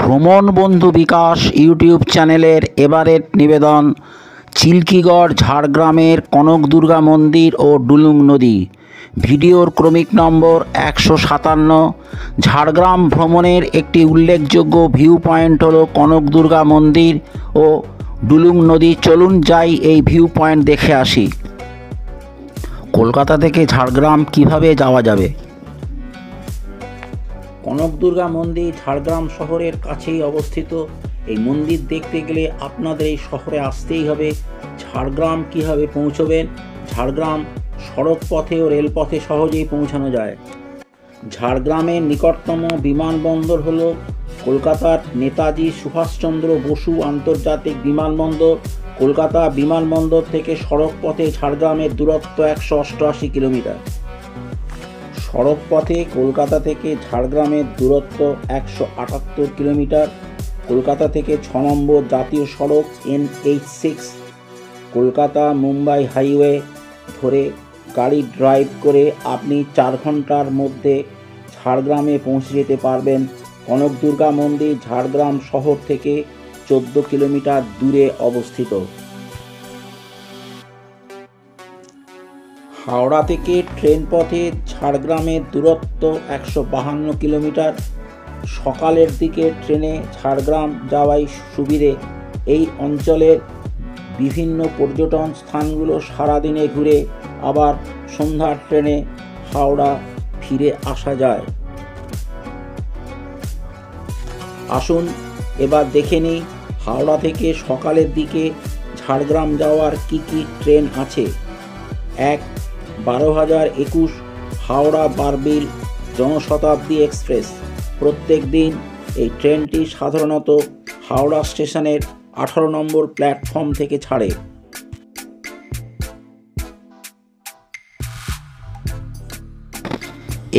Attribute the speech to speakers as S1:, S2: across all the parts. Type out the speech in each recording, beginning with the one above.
S1: ভ্রমণ বন্ধু বিকাশ ইউটিউব চ্যানেলের এবারের নিবেদন চিল্কিগড় ঝাড়গ্রামের কনক দুর্গা মন্দির ও ডুলুং নদী। ভিডিওর ক্রমিক নম্বর 157। ঝাড়গ্রাম ভ্রমণের একটি উল্লেখযোগ্য ভিউ পয়েন্ট হলো কনক দুর্গা মন্দির ও ডুলুং নদী। চলুন যাই এই ভিউ পয়েন্ট দেখে আসি। কলকাতা থেকে ঝাড়গ্রাম কিভাবে যাওয়া যাবে? কনক দুর্গা মন্দির ঝাড়গ্রাম শহরের কাছেই অবস্থিত। এই মন্দির দেখতে গেলে আপনাদের এই শহরে আসতেই হবে। ঝাড়গ্রাম কিভাবে পৌঁছবেন? ঝাড়গ্রাম সড়ক পথে ও রেলপথে সহজেই পৌঁছানো যায়। ঝাড়গ্রামের নিকটতম বিমানবন্দর হল কলকাতার নেতাজি সুভাষচন্দ্র বসু আন্তর্জাতিক বিমানবন্দর। কলকাতা বিমানবন্দর থেকে সড়ক পথে ঝাড়গ্রামের দূরত্ব 188 কিলোমিটার। সড়ক পথে কলকাতা থেকে ঝাড়গ্রামের দূরত্ব 178 কিলোমিটার। কলকাতা থেকে 6 নম্বর জাতীয় সড়ক NH6 কলকাতা মুম্বাই হাইওয়ে ধরে গাড়ি ড্রাইভ করে আপনি 4 ঘন্টার মধ্যে ঝাড়গ্রামে পৌঁছে যেতে পারবেন। কনক দুর্গা মন্দির ঝাড়গ্রাম শহর থেকে 14 কিলোমিটার দূরে অবস্থিত। হাওড়া থেকে ট্রেন পথে ঝাড়গ্রামের দূরত্ব 152 কিলোমিটার। সকালের দিকে ট্রেনে ঝাড়গ্রাম যাওয়াই সুবিধে। এই অঞ্চলের বিভিন্ন পর্যটন স্থানগুলো সারাদিনে ঘুরে আবার সন্ধ্যার ট্রেনে হাওড়া ফিরে আসা যায়। আসুন এবার দেখে নিই হাওড়া থেকে সকালের দিকে ঝাড়গ্রাম যাওয়ার কি ট্রেন আছে। 12,021 হাওড়া বারবিল জনশতাব্দী এক্সপ্রেস। প্রত্যেক দিন এই ট্রেনটি সাধারণত হাওড়া স্টেশনের 18 নম্বর প্ল্যাটফর্ম থেকে ছাড়ে।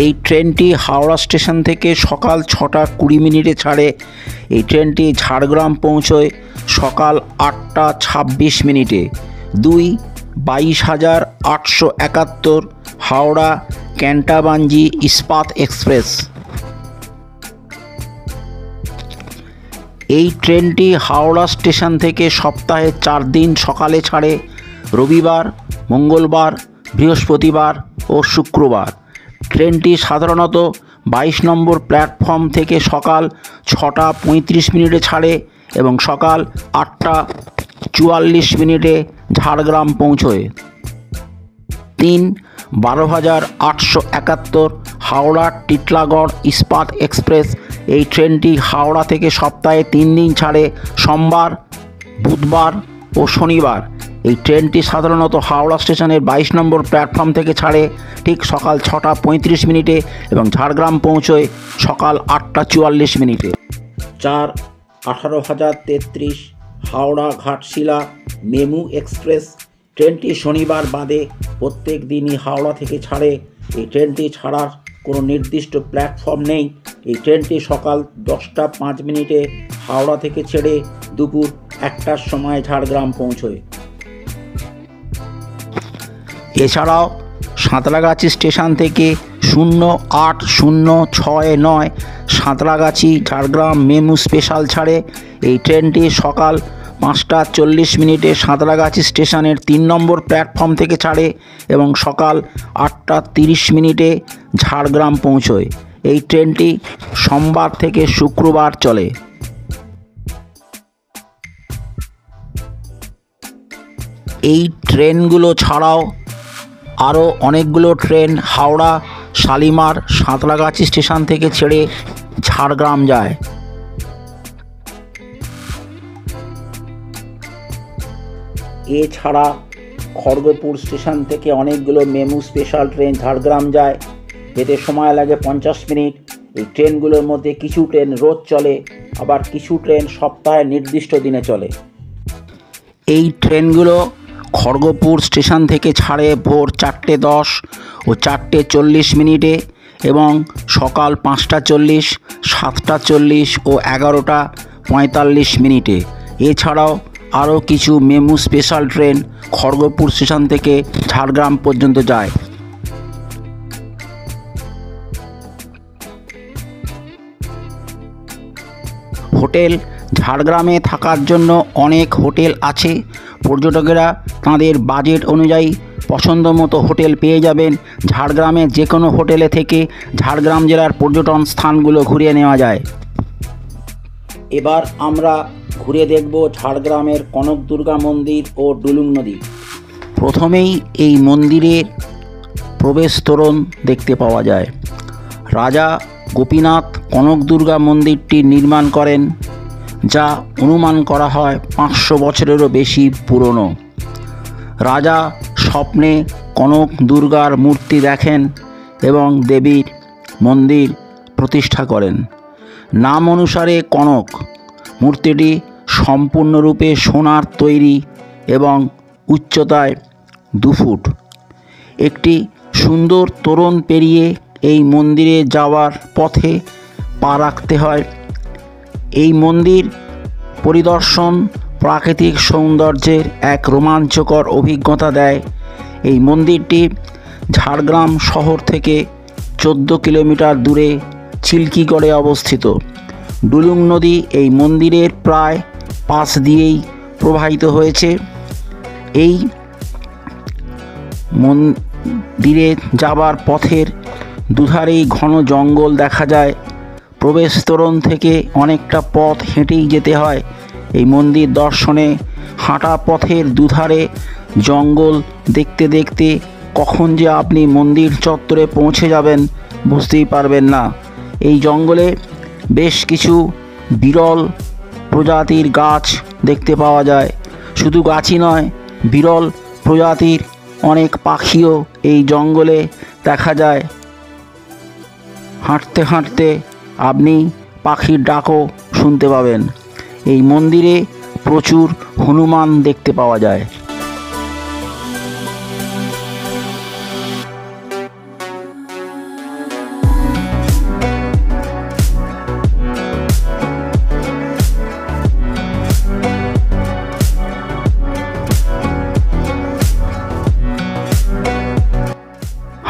S1: এই ট্রেনটি হাওড়া স্টেশন থেকে সকাল 6টা 20 মিনিটে ছাড়ে। এই ট্রেনটি ঝাড়গ্রাম পৌঁছয় সকাল 8টা 26 মিনিটে। 22,871 হাওড়া ক্যান্টাবাঞ্জি ইস্পাত এক্সপ্রেস। এই ট্রেনটি হাওড়া স্টেশন থেকে সপ্তাহে 4 দিন সকালে ছাড়ে, রবিবার, মঙ্গলবার, বৃহস্পতিবার ও শুক্রবার। ট্রেনটি সাধারণত 22 নম্বর প্ল্যাটফর্ম থেকে সকাল 6টা 35 মিনিটে ছাড়ে এবং সকাল 8টা 44 মিনিটে ঝাড়গ্রাম পৌঁছয়। 12,871 হাওড়া টিটলাগড় ইস্পাত এক্সপ্রেস। এই ট্রেনটি হাওড়া থেকে সপ্তাহে 3 দিন ছাড়ে, সোমবার, বুধবার ও শনিবার। এই ট্রেনটি সাধারণত হাওড়া স্টেশনের 22 নম্বর প্ল্যাটফর্ম থেকে ছাড়ে ঠিক সকাল 6টা 35 মিনিটে এবং ঝাড়গ্রাম পৌঁছয় সকাল 8টা 44 মিনিটে। 18,033 হাওড়া ঘাটশিলা মেমু এক্সপ্রেস। ট্রেনটি শনিবার বাদে প্রত্যেক দিনই হাওড়া থেকে ছাড়ে। এই ট্রেনটি ছাড়ার কোনো নির্দিষ্ট প্ল্যাটফর্ম নেই। এই ট্রেনটি সকাল 10টা 5 মিনিটে হাওড়া থেকে ছেড়ে দুপুর 1টার সময় ঝাড়গ্রাম পৌঁছয়। এছাড়াও সাঁতরাগাছি স্টেশন থেকে 08,069 সাঁতরাগাছি ঝাড়গ্রাম মেমু স্পেশাল ছাড়ে। এই ট্রেনটি সকাল 5টা 40 মিনিটে সাঁতরাগাছি স্টেশনের 3 নম্বর প্ল্যাটফর্ম থেকে ছাড়ে এবং সকাল 8টা 30 মিনিটে ঝাড়গ্রাম পৌঁছয়। এই ট্রেনটি সোমবার থেকে শুক্রবার চলে। এই ট্রেনগুলো ছাড়াও আরও অনেকগুলো ট্রেন হাওড়া শালিমার সাঁতরাগাছি স্টেশন থেকে ছেড়ে ঝাড়গ্রাম যায়। এছাড়া খড়গপুর স্টেশন থেকে অনেকগুলো মেমু স্পেশাল ট্রেন ঝাড়গ্রাম যায়। এতে সময় লাগে 50 মিনিট। এই ট্রেনগুলোর মধ্যে কিছু ট্রেন রোজ চলে, আবার কিছু ট্রেন সপ্তাহে নির্দিষ্ট দিনে চলে। এই ট্রেনগুলো খড়গপুর স্টেশন থেকে ছাড়ে ভোর 4:10 ও 4:40 মিনিটে এবং সকাল 5টা 40, 7টা 40 ও 11টা 45 মিনিটে। এছাড়াও আরও কিছু MEMU special train Kharagpur station থেকে ঝাড়গ্রাম পর্যন্ত যায়। হোটেল ঝাড়গ্রামে থাকার জন্য অনেক হোটেল আছে। পর্যটকেরা তাদের বাজেট অনুযায়ী পছন্দ মতো হোটেল পেয়ে যাবেন। ঝাড়গ্রামে যে কোনো হোটেলে থেকে ঝাড়গ্রাম জেলার পর্যটন স্থানগুলো ঘুরিয়ে নেওয়া যায়। এবার আমরা ঘুরে দেখব ঝাড়গ্রামের কনক দুর্গা মন্দির ও ডুলুং নদী। প্রথমেই এই মন্দিরের প্রবেশ তোরণ দেখতে পাওয়া যায়। রাজা গোপীনাথ কনক দুর্গা মন্দিরটি নির্মাণ করেন, যা অনুমান করা হয় 500 বছরেরও বেশি পুরনো। রাজা স্বপ্নে কনক দুর্গার মূর্তি দেখেন এবং দেবীর মন্দির প্রতিষ্ঠা করেন। নাম অনুসারে কনক মূর্তিটি সম্পূর্ণরূপে সোনার তৈরি এবং উচ্চতায় 2 ফুট। একটি সুন্দর তোরণ পেরিয়ে এই মন্দিরে যাওয়ার পথে পা রাখতে হয়। এই মন্দির পরিদর্শন প্রাকৃতিক সৌন্দর্যের এক রোমাঞ্চকর অভিজ্ঞতা দেয়। এই মন্দিরটি ঝাড়গ্রাম শহর থেকে 14 কিলোমিটার দূরে চিল্কিগড়ে অবস্থিত। ডুলুং নদী এই মন্দিরের প্রায় পাশ দিয়েই প্রবাহিত হয়েছে। এই মন্দিরে যাবার পথের দুধারেই ঘন জঙ্গল দেখা যায়। প্রবেশ তোরণ থেকে অনেকটা পথ হেঁটেই যেতে হয়। এই মন্দির দর্শনে হাঁটা পথের দুধারে জঙ্গল দেখতে দেখতে কখন যে আপনি মন্দির চত্বরে পৌঁছে যাবেন বুঝতেই পারবেন না। এই জঙ্গলে বেশ কিছু বিরল প্রজাতির গাছ দেখতে পাওয়া যায়। শুধু গাছই নয়, বিরল প্রজাতির অনেক পাখিও এই জঙ্গলে দেখা যায়। হাঁটতে হাঁটতে আপনি পাখির ডাকও শুনতে পাবেন। এই মন্দিরে প্রচুর হনুমান দেখতে পাওয়া যায়।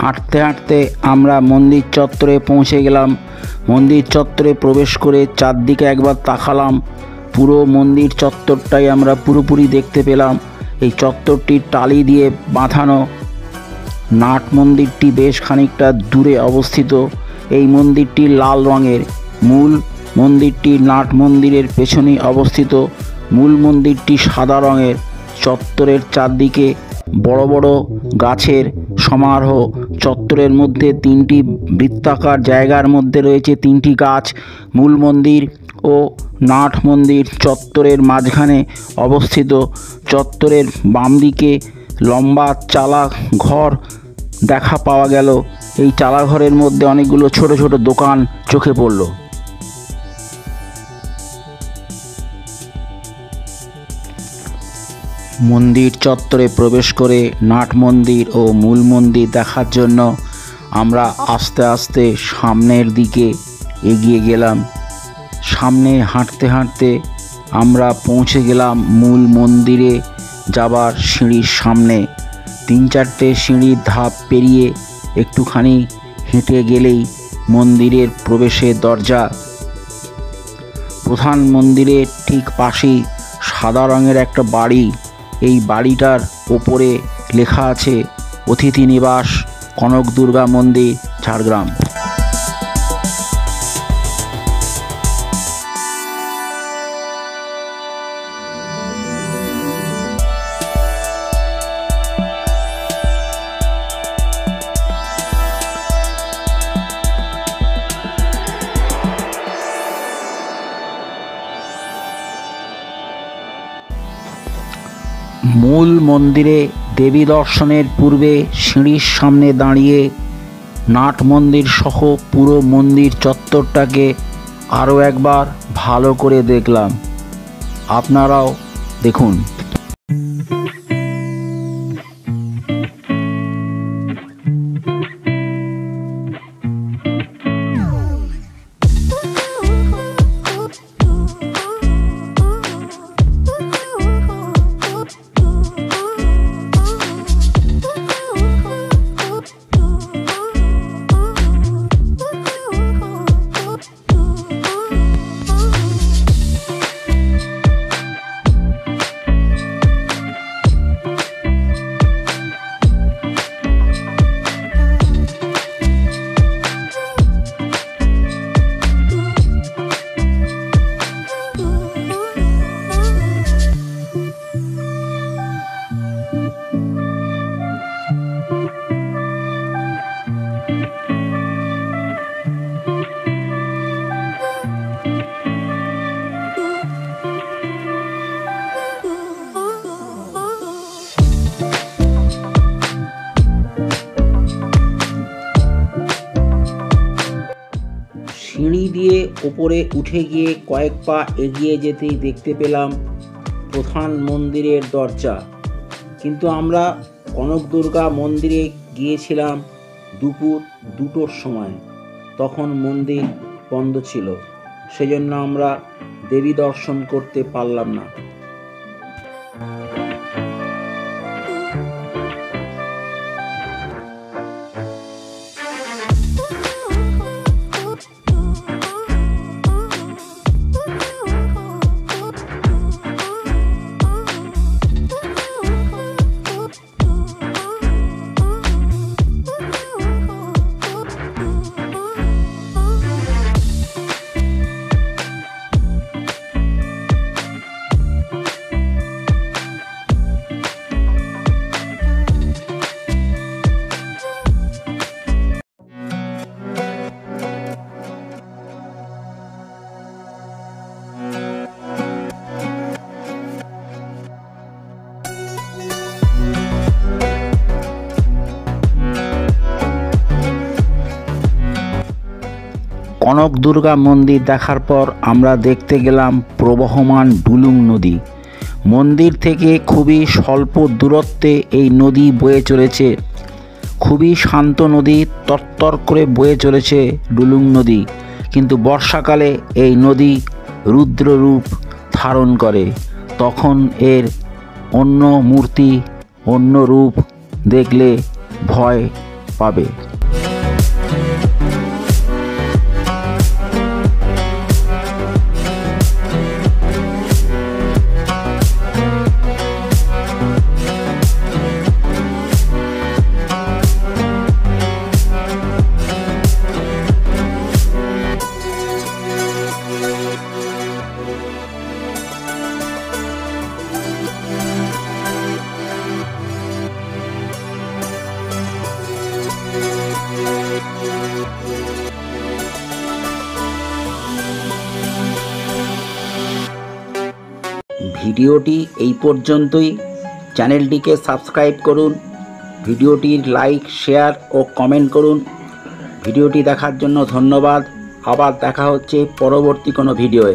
S1: হাঁটতে হাঁটতে আমরা মন্দির চত্বরে পৌঁছে গেলাম। মন্দির চত্বরে প্রবেশ করে চারদিকে একবার তাকালাম। পুরো মন্দির চত্বরটাই আমরা পুরোপুরি দেখতে পেলাম। এই চত্বরটির টালি দিয়ে বাঁধানো। নাট মন্দিরটি বেশ খানিকটা দূরে অবস্থিত। এই মন্দিরটি লাল রঙের। মূল মন্দিরটি নাট মন্দিরের পেছনেই অবস্থিত। মূল মন্দিরটি সাদা রঙের। চত্বরের চারদিকে বড় বড় গাছের সমারোহ। চত্বরের মধ্যে 3টি বৃত্তাকার জায়গার মধ্যে রয়েছে 3টি গাছ। মূল মন্দির ও নাট মন্দির চত্বরের মাঝখানে অবস্থিত। চত্বরের বাম দিকে লম্বা চালা ঘর দেখা পাওয়া গেল। এই চালা ঘরের মধ্যে অনেকগুলো ছোট ছোট দোকান চোখে পড়ল। মন্দির চত্বরে প্রবেশ করে নাট মন্দির ও মূল মন্দির দেখার জন্য আমরা আস্তে আস্তে সামনের দিকে এগিয়ে গেলাম। সামনে হাঁটতে হাঁটতে আমরা পৌঁছে গেলাম মূল মন্দিরে যাবার সিঁড়ির সামনে। 3-4টে সিঁড়ির ধাপ পেরিয়ে একটুখানি হেঁটে গেলেই মন্দিরের প্রবেশের দরজা। প্রধান মন্দিরের ঠিক পাশেই সাদা রঙের একটা বাড়ি। এই বাড়িটার ওপরে লেখা আছে অতিথি নিবাস কনক দুর্গা মন্দির ঝাড়গ্রাম। মূল মন্দিরে দেবী দর্শনের পূর্বে সিঁড়ির সামনে দাঁড়িয়ে নাট মন্দির সহ পুরো মন্দির চত্বরটাকে আরও একবার ভালো করে দেখলাম। আপনারাও দেখুন। ওপরে উঠে গিয়ে কয়েক পা এগিয়ে যেতেই দেখতে পেলাম প্রধান মন্দিরের দরজা। কিন্তু আমরা কনকদুর্গা মন্দিরে গিয়েছিলাম দুপুর 2টোর সময়, তখন মন্দির বন্ধ ছিল, সেজন্য আমরা দেবী দর্শন করতে পারলাম না। কনকদুর্গা মন্দির দেখার পর আমরা দেখতে গেলাম প্রবহমান ডুলুং নদী। মন্দির থেকে খুবই স্বল্প দূরত্বে এই নদী বয়ে চলেছে। খুবই শান্ত নদী, তরতর করে বয়ে চলেছে ডুলুং নদী। কিন্তু বর্ষাকালে এই নদী রুদ্ররূপ ধারণ করে, তখন এর অন্য মূর্তি, অন্য রূপ দেখলে ভয় পাবে। ভিডিওটি এই পর্যন্তই। চ্যানেলটিকে সাবস্ক্রাইব করুন, ভিডিওটির লাইক, শেয়ার ও কমেন্ট করুন। ভিডিওটি দেখার জন্য ধন্যবাদ। আবার দেখা হচ্ছে পরবর্তী কোনো ভিডিওয়ে।